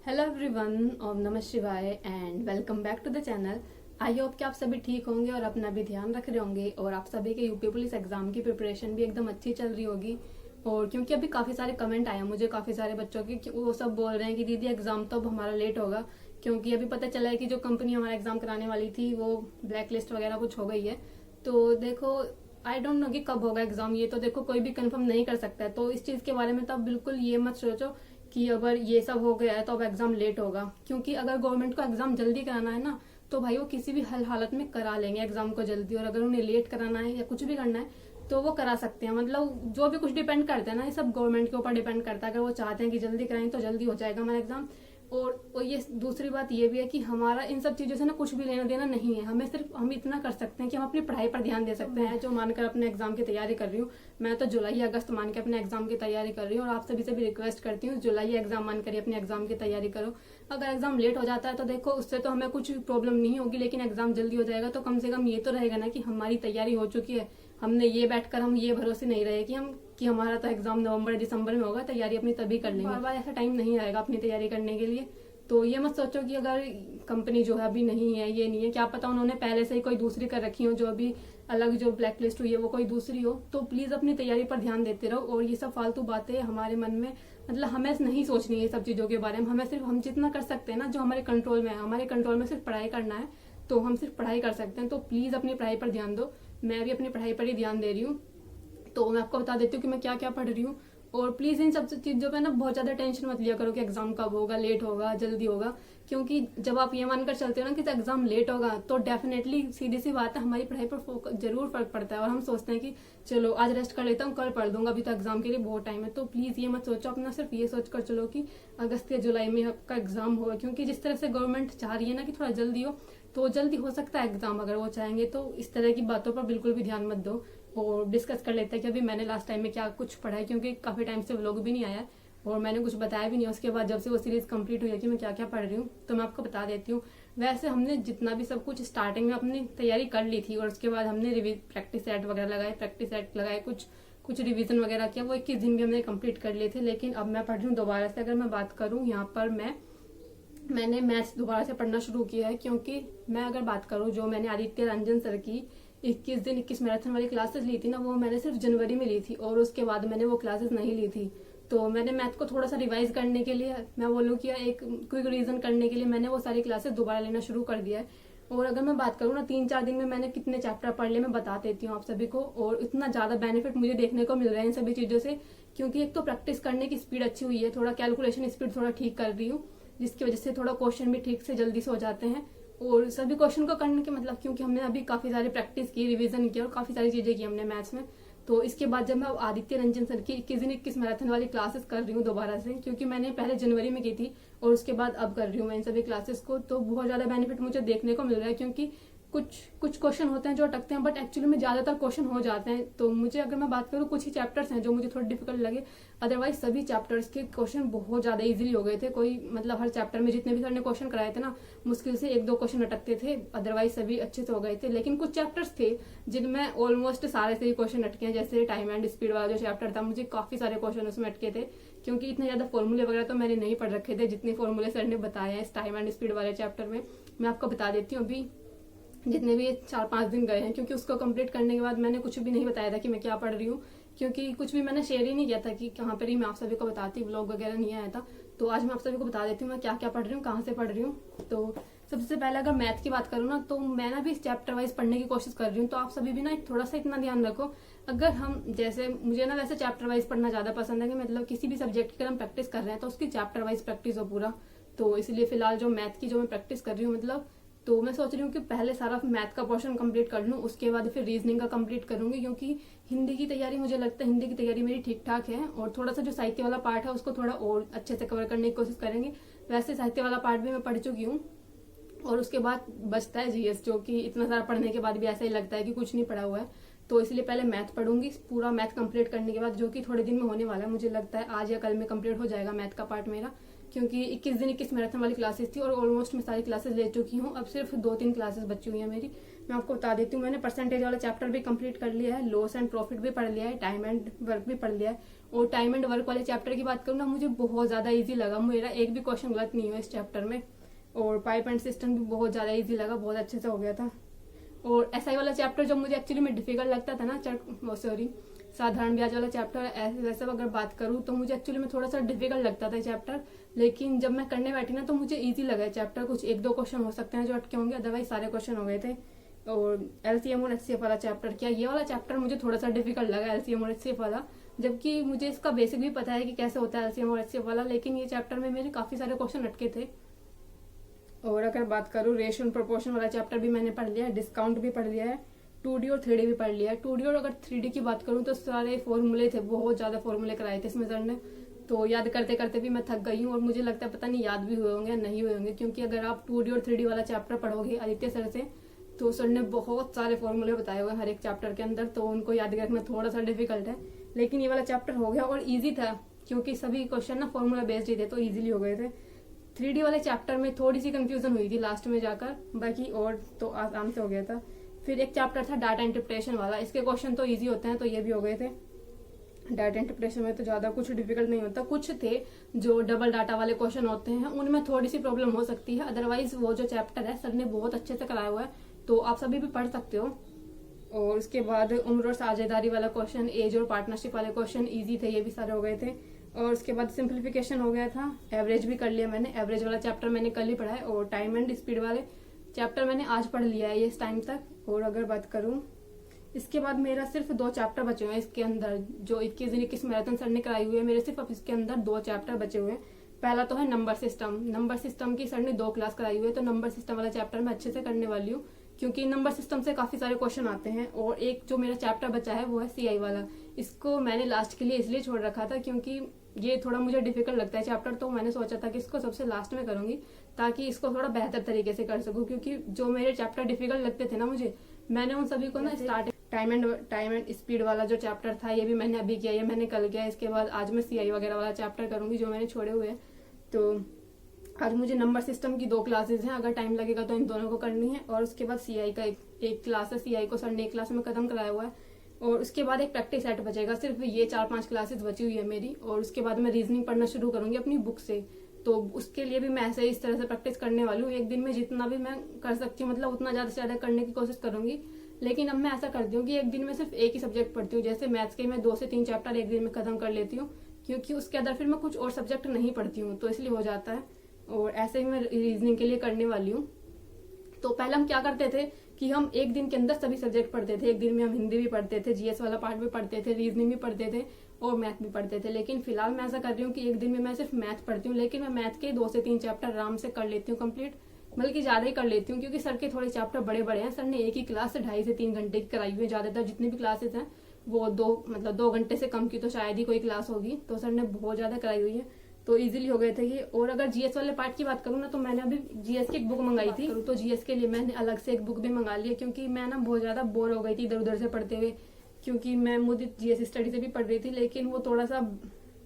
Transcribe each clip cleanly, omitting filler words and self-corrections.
Hello everyone, ओम नमः शिवाय and welcome back to the channel. I hope कि आप सभी ठीक होंगे और अपना भी ध्यान रख रहे होंगे और आप सभी के यूपी पुलिस एग्जाम की प्रिपरेशन भी एकदम अच्छी चल रही होगी। और क्योंकि अभी काफ़ी सारे कमेंट आए मुझे काफ़ी सारे बच्चों के कि वो सब बोल रहे हैं कि दीदी एग्जाम तो अब हमारा लेट होगा, क्योंकि अभी पता चला है कि जो कंपनी हमारा एग्जाम कराने वाली थी वो ब्लैक लिस्ट वगैरह कुछ हो गई है। तो देखो, आई डोंट नो कि कब होगा एग्जाम, ये तो देखो कोई भी कंफर्म नहीं कर सकता है। तो इस चीज़ के बारे में तो आप बिल्कुल ये मत सोचो कि अगर ये सब हो गया है तो अब एग्जाम लेट होगा, क्योंकि अगर गवर्नमेंट को एग्जाम जल्दी कराना है ना तो भाई वो किसी भी हल हालत में करा लेंगे एग्जाम को जल्दी। और अगर उन्हें लेट कराना है या कुछ भी करना है तो वो करा सकते हैं। मतलब जो भी कुछ डिपेंड करता है ना, ये सब गवर्नमेंट के ऊपर डिपेंड करता है। अगर वो चाहते हैं कि जल्दी कराएं तो जल्दी हो जाएगा हमारा एग्जाम। और ये दूसरी बात ये भी है कि हमारा इन सब चीजों से ना कुछ भी लेना देना नहीं है। हमें सिर्फ हम इतना कर सकते हैं कि हम अपनी पढ़ाई पर ध्यान दे सकते हैं। जो मानकर अपने एग्जाम की तैयारी कर रही हूँ, मैं तो जुलाई अगस्त मान के अपने एग्जाम की तैयारी कर रही हूँ और आप सभी से भी रिक्वेस्ट करती हूँ जुलाई एग्जाम मान कर अपने एग्जाम की तैयारी करो। अगर एग्जाम लेट हो जाता है तो देखो उससे तो हमें कुछ प्रॉब्लम नहीं होगी, लेकिन एग्जाम जल्दी हो जाएगा तो कम से कम ये तो रहेगा ना कि हमारी तैयारी हो चुकी है। हमने ये बैठकर हम ये भरोसे नहीं रहे कि हमारा तो एग्जाम नवंबर दिसंबर में होगा, तैयारी अपनी तभी कर लेंगे। बार बार ऐसा टाइम नहीं आएगा अपनी तैयारी करने के लिए। तो ये मत सोचो कि अगर कंपनी जो है अभी नहीं है, ये नहीं है, क्या पता उन्होंने पहले से ही कोई दूसरी कर रखी हो, जो अभी अलग जो ब्लैक लिस्ट हुई है वो कोई दूसरी हो। तो प्लीज अपनी तैयारी पर ध्यान देते रहो और ये सब फालतू बातें हमारे मन में, मतलब हमें नहीं सोचनी है ये सब चीजों के बारे में। हमें सिर्फ हम जितना कर सकते हैं ना, जो हमारे कंट्रोल में है, हमारे कंट्रोल में सिर्फ पढ़ाई करना है, तो हम सिर्फ पढ़ाई कर सकते हैं। तो प्लीज अपनी पढ़ाई पर ध्यान दो। मैं भी अपनी पढ़ाई पर ही ध्यान दे रही हूँ। तो मैं आपको बता देती हूँ कि मैं क्या क्या पढ़ रही हूँ। और प्लीज इन सब चीजों पे ना बहुत ज्यादा टेंशन मत लिया करो कि एग्जाम कब होगा, लेट होगा, जल्दी होगा। क्योंकि जब आप ये मानकर चलते हो ना कि एग्जाम लेट होगा तो डेफिनेटली सीधी सी बात है, हमारी पढ़ाई पर फोकस जरूर फर्क पड़ता है। और हम सोचते हैं कि चलो आज रेस्ट कर लेता हूँ, कल पढ़ दूंगा, अभी तो एग्जाम के लिए बहुत टाइम है। तो प्लीज ये मत सोचो, अपना सिर्फ ये सोच कर चलो कि अगस्त या जुलाई में आपका एग्जाम होगा। क्योंकि जिस तरह से गवर्नमेंट चाह रही है ना कि थोड़ा जल्दी हो, तो जल्दी हो सकता है एग्जाम अगर वो चाहेंगे। तो इस तरह की बातों पर बिल्कुल भी ध्यान मत दो। और डिस्कस कर लेते हैं कि अभी मैंने लास्ट टाइम में क्या कुछ पढ़ा है, क्योंकि काफी टाइम से व्लॉग भी नहीं आया और मैंने कुछ बताया भी नहीं। उसके बाद जब से वो सीरीज कंप्लीट हुई है कि मैं क्या क्या पढ़ रही हूँ, तो मैं आपको बता देती हूँ। वैसे हमने जितना भी सब कुछ स्टार्टिंग में अपनी तैयारी कर ली थी और उसके बाद हमने प्रैक्टिस सेट वगैरह लगाए, कुछ रिवीजन वगैरह किया, वो 21 दिन भी हमने कंप्लीट कर लिए थे। लेकिन अब मैं पढ़ रही हूँ दोबारा से। अगर मैं बात करूँ यहाँ पर, मैंने मैथ्स दोबारा से पढ़ना शुरू किया है। क्योंकि मैं अगर बात करूँ, जो मैंने आदित्य रंजन सर की 21 मैराथन वाली क्लासेस ली थी ना, वो मैंने सिर्फ जनवरी में ली थी और उसके बाद मैंने वो क्लासेस नहीं ली थी। तो मैंने मैथ को थोड़ा सा रिवाइज करने के लिए, मैं बोलूँ कि एक क्विक रिवीजन करने के लिए मैंने वो सारी क्लासेस दोबारा लेना शुरू कर दिया है। और अगर मैं बात करूँ ना, 3-4 दिन में मैंने कितने चैप्टर पढ़ लिए मैं बता देती हूँ आप सभी को। और इतना ज्यादा बेनिफिट मुझे देखने को मिल रहा है इन सभी चीजों से, क्योंकि एक तो प्रैक्टिस करने की स्पीड अच्छी हुई है, थोड़ा कैलकुलेशन स्पीड थोड़ा ठीक कर रही हूँ, जिसकी वजह से थोड़ा क्वेश्चन भी ठीक से जल्दी से हो जाते हैं। और सभी क्वेश्चन को करने के मतलब, क्योंकि हमने अभी काफी सारी प्रैक्टिस की, रिवीजन किया और काफी सारी चीजें की हमने मैथ्स में। तो इसके बाद जब मैं आदित्य रंजन सर की 21 मैराथन वाली क्लासेस कर रही हूँ दोबारा से, क्योंकि मैंने पहले जनवरी में की थी और उसके बाद अब कर रही हूँ मैं इन सभी क्लासेस को, तो बहुत ज्यादा बेनिफिट मुझे देखने को मिल रहा है। क्योंकि कुछ कुछ क्वेश्चन होते हैं जो अटकते हैं, बट एक्चुअली में ज्यादातर क्वेश्चन हो जाते हैं। तो मुझे, अगर मैं बात करूँ, कुछ ही चैप्टर्स हैं जो मुझे थोड़े डिफिकल्ट लगे, अदरवाइज सभी चैप्टर्स के क्वेश्चन बहुत ज्यादा इजीली हो गए थे। कोई मतलब हर चैप्टर में जितने भी सर ने क्वेश्चन कराए थे ना, मुश्किल से 1-2 क्वेश्चन अटकते थे, अदरवाइज सभी अच्छे से हो गए थे। लेकिन कुछ चैप्टर्स थे जिनमें ऑलमोस्ट सारे से ही क्वेश्चन अटके हैं। जैसे टाइम एंड स्पीड वाला जो चैप्टर था, मुझे काफी सारे क्वेश्चन उसमें अटके थे, क्योंकि इतने ज्यादा फॉर्मूले वगैरह तो मैंने नहीं पढ़ रखे थे जितने फॉर्मूले सर ने बताए हैं इस टाइम एंड स्पीड वाले चैप्टर में। मैं आपको बता देती हूँ, अभी जितने भी 4-5 दिन गए हैं, क्योंकि उसको कंप्लीट करने के बाद मैंने कुछ भी नहीं बताया था कि मैं क्या पढ़ रही हूँ, क्योंकि कुछ भी मैंने शेयर ही नहीं किया था कि कहाँ पर ही मैं आप सभी को बताती, व्लॉग वगैरह नहीं आया था। तो आज मैं आप सभी को बता देती हूँ मैं क्या क्या पढ़ रही हूँ, कहाँ से पढ़ रही हूँ। तो सबसे पहले अगर मैथ की बात करूँ ना, तो मैं ना भी चैप्टर वाइज पढ़ने की कोशिश कर रही हूँ। तो आप सभी भी ना थोड़ा सा इतना ध्यान रखो, अगर हम, जैसे मुझे ना वैसे चैप्टर वाइज पढ़ना ज्यादा पसंद है, कि मतलब किसी भी सब्जेक्ट की अगर हम प्रैक्टिस कर रहे हैं तो उसकी चैप्टर वाइज प्रैक्टिस हो पूरा। तो इसलिए फिलहाल जो मैथ की जो मैं प्रैक्टिस कर रही हूँ, मतलब तो मैं सोच रही हूँ कि पहले सारा मैथ का पोर्शन कंप्लीट कर लूँ, उसके बाद फिर रीजनिंग का कंप्लीट करूंगी। क्योंकि हिंदी की तैयारी, मुझे लगता है हिंदी की तैयारी मेरी ठीक ठाक है, और थोड़ा सा जो साहित्य वाला पार्ट है उसको थोड़ा और अच्छे से कवर करने की कोशिश करेंगे। वैसे साहित्य वाला पार्ट भी मैं पढ़ चुकी हूँ। और उसके बाद बचता है जीएस, जो कि इतना सारा पढ़ने के बाद भी ऐसा ही लगता है कि कुछ नहीं पढ़ा हुआ है। तो इसलिए पहले मैथ पढ़ूंगी, पूरा मैथ कंप्लीट करने के बाद, जो कि थोड़े दिन में होने वाला है, मुझे लगता है आज या कल में कंप्लीट हो जाएगा मैथ का पार्ट मेरा। क्योंकि 21 दिन 21 मैराथन वाली क्लासेस थी और ऑलमोस्ट मैं सारी क्लासेस ले चुकी हूँ। अब सिर्फ 2-3 क्लासेस बची हुई है मेरी। मैं आपको बता देती हूँ, मैंने परसेंटेज वाला चैप्टर भी कंप्लीट कर लिया है, लॉस एंड प्रॉफिट भी पढ़ लिया है, टाइम एंड वर्क भी पढ़ लिया है। और टाइम एंड वर्क वाले चैप्टर की बात करूँ ना, मुझे बहुत ज्यादा ईजी लगा, मेरा एक भी क्वेश्चन गलत नहीं हुआ इस चैप्टर में। और पाइप एंड सिस्टम भी बहुत ज्यादा ईजी लगा, बहुत अच्छे से हो गया था। और एसआई वाला चैप्टर जो मुझे एक्चुअली में डिफिकल्ट लगता था ना, साधारण ब्याज वाला चैप्टर, वैसे अगर बात करूँ तो मुझे एक्चुअली में थोड़ा सा डिफिकल्ट लगता था चैप्टर। लेकिन जब मैं करने बैठी ना तो मुझे इजी लगा चैप्टर। कुछ 1-2 क्वेश्चन हो सकते हैं जो अटके होंगे, अदरवाइज सारे क्वेश्चन हो गए थे। और एलसीएम और एचसीएफ वाला चैप्टर, क्या ये वाला चैप्टर मुझे थोड़ा सा डिफिकल्ट लगा, एलसीएम और एचसीएफ वाला, जबकि मुझे इसका बेसिक भी पता है कि कैसे होता है एलसीएम और एचसीएफ वाला। लेकिन ये चैप्टर में मेरे काफी सारे क्वेश्चन अटके थे। और अगर बात करूँ रेशियो एंड प्रोपोर्शन वाला चैप्टर भी मैंने पढ़ लिया है, डिस्काउंट भी पढ़ लिया है, 2D और 3D भी पढ़ लिया है। 2D और अगर 3D की बात करूँ तो सारे फॉर्मूले थे, बहुत ज्यादा फॉर्मूले कराए थे इसमें सर ने, तो याद करते करते भी मैं थक गई हूँ। और मुझे लगता है पता नहीं याद भी हुए होंगे या नहीं हुए होंगे, क्योंकि अगर आप 2D और 3D वाला चैप्टर पढ़ोगे आदित्य सर से तो सर ने बहुत सारे फॉर्मूले बताए हुए हर एक चैप्टर के अंदर, तो उनको याद रखना थोड़ा सा डिफिकल्ट है। लेकिन ये वाला चैप्टर हो गया और ईजी था, क्योंकि सभी क्वेश्चन ना फॉर्मूला बेस्ड ही थे, तो ईजिली हो गए थे। 3D वाले चैप्टर में थोड़ी सी कंफ्यूजन हुई थी लास्ट में जाकर, बाकी और तो आराम से हो गया था। फिर एक चैप्टर था डाटा इंटरप्रिटेशन वाला, इसके क्वेश्चन तो इजी होते हैं, तो ये भी हो गए थे। डाटा इंटरप्रिटेशन में तो ज्यादा कुछ डिफिकल्ट नहीं होता, कुछ थे जो डबल डाटा वाले क्वेश्चन होते हैं उनमें थोड़ी सी प्रॉब्लम हो सकती है, अदरवाइज वो जो चैप्टर है सर ने बहुत अच्छे से कराया हुआ है, तो आप सभी भी पढ़ सकते हो। और उसके बाद उम्र और साझेदारी वाला क्वेश्चन, एज और पार्टनरशिप वाले क्वेश्चन इजी थे, ये भी सारे हो गए थे। और उसके बाद सिंप्लीफिकेशन हो गया था, एवरेज भी कर लिया मैंने, एवरेज वाला चैप्टर मैंने कल ही पढ़ा है। और टाइम एंड स्पीड वाले चैप्टर मैंने आज पढ़ लिया है ये इस टाइम तक। और अगर बात करूं इसके बाद मेरा सिर्फ 2 चैप्टर बचे हुए हैं इसके अंदर, जो 21 दिन 21 मैराथन सर ने कराई हुई है, मेरे सिर्फ अब इसके अंदर 2 चैप्टर बचे हुए हैं। पहला तो है नंबर सिस्टम। नंबर सिस्टम की सर ने 2 क्लास कराई हुई है, तो नंबर सिस्टम वाला चैप्टर मैं अच्छे से करने वाली हूँ, क्योंकि नंबर सिस्टम से काफी सारे क्वेश्चन आते हैं। और एक जो मेरा चैप्टर बचा है वो है सीआई वाला, इसको मैंने लास्ट के लिए इसलिए छोड़ रखा था क्योंकि ये थोड़ा मुझे डिफिकल्ट लगता है चैप्टर, तो मैंने सोचा था कि इसको सबसे लास्ट में करूंगी ताकि इसको थोड़ा बेहतर तरीके से कर सकूं। क्योंकि जो मेरे चैप्टर डिफिकल्ट लगते थे ना मुझे, मैंने उन सभी को ना स्टार्ट टाइम एंड स्पीड वाला जो चैप्टर था ये भी मैंने अभी किया, ये मैंने कल किया। इसके बाद आज मैं सीआई वगैरह वाला चैप्टर करूंगी जो मैंने छोड़े हुए हैं। तो आज मुझे नंबर सिस्टम की 2 क्लासेस हैं, अगर टाइम लगेगा तो इन दोनों को करनी है। और उसके बाद सीआई का एक क्लास है, सीआई को सर ने 1 क्लास में खत्म कराया हुआ है। और उसके बाद एक प्रैक्टिस सेट बचेगा, सिर्फ ये 4-5 क्लासेस बची हुई है मेरी। और उसके बाद मैं रीजनिंग पढ़ना शुरू करूंगी अपनी बुक से, तो उसके लिए भी मैं ऐसे इस तरह से प्रैक्टिस करने वाली हूँ। एक दिन में जितना भी मैं कर सकती हूँ, मतलब उतना ज्यादा से ज्यादा करने की कोशिश करूंगी। लेकिन अब मैं ऐसा करती हूँ कि एक दिन में सिर्फ एक ही सब्जेक्ट पढ़ती हूँ, जैसे मैथ्स के मैं 2 से 3 चैप्टर एक दिन में खत्म कर लेती हूँ, क्योंकि उसके अंदर फिर मैं कुछ और सब्जेक्ट नहीं पढ़ती हूँ, तो इसलिए हो जाता है। और ऐसे ही मैं रीजनिंग के लिए करने वाली हूँ। तो पहले हम क्या करते थे कि हम एक दिन के अंदर सभी सब्जेक्ट पढ़ते थे, एक दिन में हम हिंदी भी पढ़ते थे, जीएस वाला पार्ट भी पढ़ते थे, रीजनिंग भी पढ़ते थे और मैथ भी पढ़ते थे। लेकिन फिलहाल मैं ऐसा कर रही हूँ कि एक दिन में मैं सिर्फ मैथ पढ़ती हूँ, लेकिन मैं मैथ के 2 से 3 चैप्टर आराम से कर लेती हूँ कंप्लीट, बल्कि ज्यादा ही कर लेती हूँ, क्योंकि सर के थोड़े चैप्टर बड़े बड़े हैं। सर ने एक ही क्लास 2.5 से 3 घंटे की कराई हुई है, ज्यादातर जितनी भी क्लासेस हैं वो 2 घंटे से कम की तो शायद ही कोई क्लास होगी, तो सर ने बहुत ज्यादा कराई हुई है, तो इजीली हो गए थे ये। और अगर जीएस वाले पार्ट की बात करूँ ना, तो मैंने अभी जीएस की एक बुक मंगाई थी, तो जीएस के लिए मैंने अलग से एक बुक भी मंगा ली है, क्योंकि मैं ना बहुत ज्यादा बोर हो गई थी इधर उधर से पढ़ते हुए, क्योंकि मैं मुझे जीएस स्टडी से भी पढ़ रही थी, लेकिन वो थोड़ा सा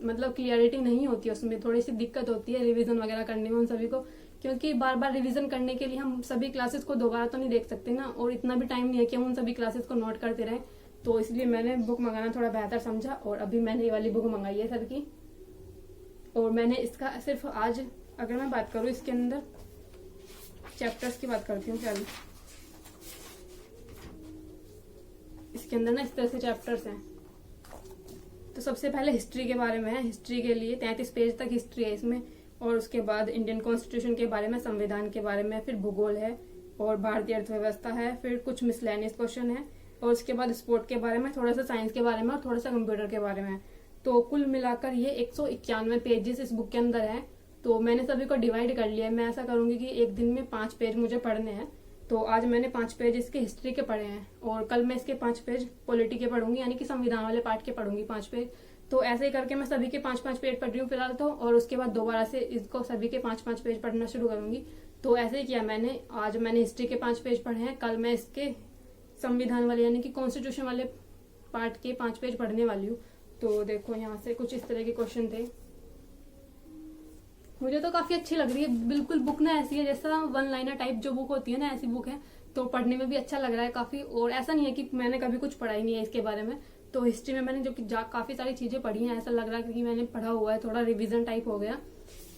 मतलब क्लियरिटी नहीं होती है, उसमें थोड़ी सी दिक्कत होती है रिविजन वगैरह करने में उन सभी को, क्योंकि बार बार रिविजन करने के लिए हम सभी क्लासेस को दोबारा तो नहीं देख सकते ना, और इतना भी टाइम नहीं है कि हम उन सभी क्लासेस को नोट करते रहें, तो इसलिए मैंने बुक मंगाना थोड़ा बेहतर समझा और अभी मैंने ये वाली बुक मंगाई है सर की। और मैंने इसका सिर्फ आज, अगर मैं बात करूँ इसके अंदर चैप्टर्स की बात करती हूँ, क्या इसके अंदर ना इस तरह से चैप्टर्स हैं। तो सबसे पहले हिस्ट्री के बारे में है, हिस्ट्री के लिए 33 पेज तक हिस्ट्री है इसमें, और उसके बाद इंडियन कॉन्स्टिट्यूशन के बारे में, संविधान के बारे में, फिर भूगोल है और भारतीय अर्थव्यवस्था है, फिर कुछ मिसलेनियस क्वेश्चन है, और उसके बाद स्पोर्ट के बारे में, थोड़ा सा साइंस के बारे में और थोड़ा सा कंप्यूटर के बारे में। तो कुल मिलाकर ये 191 पेजेस इस बुक के अंदर है। तो मैंने सभी को डिवाइड कर लिया है, मैं ऐसा करूंगी कि एक दिन में 5 पेज मुझे पढ़ने हैं, तो आज मैंने 5 पेज इसके हिस्ट्री के पढ़े हैं और कल मैं इसके 5 पेज पॉलिटी के पढ़ूंगी, यानी कि संविधान वाले पार्ट के पढ़ूंगी 5 पेज। तो ऐसे ही करके मैं सभी के 5-5 पेज पढ़ रही हूँ फिलहाल तो, और उसके बाद दोबारा से इसको सभी के 5-5 पेज पढ़ना शुरू करूंगी। तो ऐसे ही किया मैंने, आज मैंने हिस्ट्री के 5 पेज पढ़े हैं, कल मैं इसके संविधान वाले यानी कि कॉन्स्टिट्यूशन वाले पार्ट के 5 पेज पढ़ने वाली हूँ। तो देखो यहाँ से कुछ इस तरह के क्वेश्चन थे। मुझे तो काफी अच्छी लग रही है, बिल्कुल बुक ना ऐसी है जैसा वन लाइनर टाइप जो बुक होती है ना, ऐसी बुक है। तो पढ़ने में भी अच्छा लग रहा है काफी। और ऐसा नहीं है कि मैंने कभी कुछ पढ़ा ही नहीं है इसके बारे में। तो हिस्ट्री में मैंने जो कि काफी सारी चीजें पढ़ी हैं, ऐसा लग रहा है कि मैंने पढ़ा हुआ है, थोड़ा रिविजन टाइप हो गया।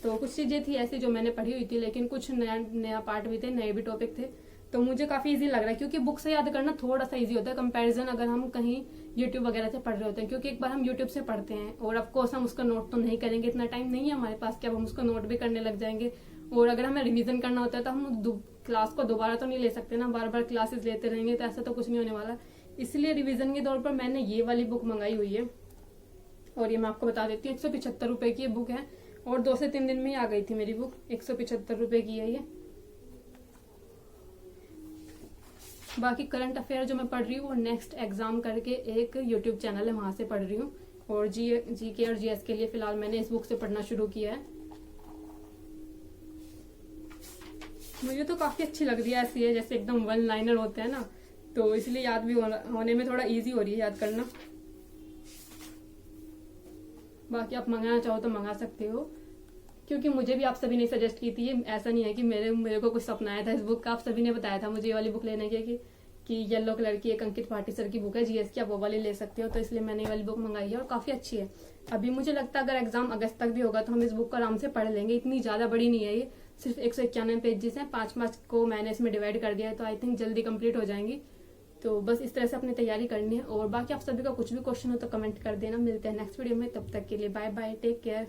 तो कुछ चीजें थी ऐसी जो मैंने पढ़ी हुई थी, लेकिन कुछ नया नया पार्ट भी थे, नए भी टॉपिक थे। तो मुझे काफी इजी लग रहा है, क्योंकि बुक से याद करना थोड़ा सा इजी होता है कंपैरिजन अगर हम कहीं यूट्यूब वगैरह से पढ़ रहे होते हैं। क्योंकि एक बार हम यूट्यूब से पढ़ते हैं और ऑफकोर्स हम उसका नोट तो नहीं करेंगे, इतना टाइम नहीं है हमारे पास कि अब हम उसका नोट भी करने लग जाएंगे। और अगर हमें रिवीजन करना होता है तो हम क्लास को दोबारा तो नहीं ले सकते ना, बार बार क्लासेस लेते रहेंगे तो ऐसा तो कुछ नहीं होने वाला। इसलिए रिवीजन के तौर पर मैंने ये वाली बुक मंगाई हुई है। और ये मैं आपको बता देती हूँ, 175 रुपए की ये बुक है और 2 से 3 दिन में ही आ गई थी मेरी बुक। 175 रुपए की है ये। बाकी करंट अफेयर जो मैं पढ़ रही हूँ वो नेक्स्ट एग्जाम करके एक यूट्यूब चैनल है, वहां से पढ़ रही हूँ। और जीके और जीएस के लिए फिलहाल मैंने इस बुक से पढ़ना शुरू किया है। मुझे तो काफी अच्छी लग रही है, ऐसी है जैसे एकदम वन लाइनर होते हैं ना, तो इसलिए याद भी होने में थोड़ा इजी हो रही है याद करना। बाकी आप मंगाना चाहो तो मंगा सकते हो, क्योंकि मुझे भी आप सभी ने सजेस्ट की थी। ऐसा नहीं है कि मेरे को कुछ सपना आया था इस बुक का, आप सभी ने बताया था मुझे ये वाली बुक लेने के कि येलो कलर की एक अंकित भाटी सर की बुक है जीएस की, आप वो वाली ले सकते हो। तो इसलिए मैंने ये वाली बुक मंगाई है और काफी अच्छी है। अभी मुझे लगता है अगर एग्जाम अगस्त तक भी होगा तो हम इस बुक को आराम से पढ़ लेंगे, इतनी ज्यादा बड़ी नहीं है ये, सिर्फ 191 पेजेस हैं, 5 को मैंने इसमें डिवाइड कर दिया है, तो आई थिंक जल्दी कंप्लीट हो जाएंगी। तो बस इस तरह से अपनी तैयारी करनी है। और बाकी आप सभी का कुछ भी क्वेश्चन हो तो कमेंट कर देना। मिलते हैं नेक्स्ट वीडियो में, तब तक के लिए बाय बाय, टेक केयर।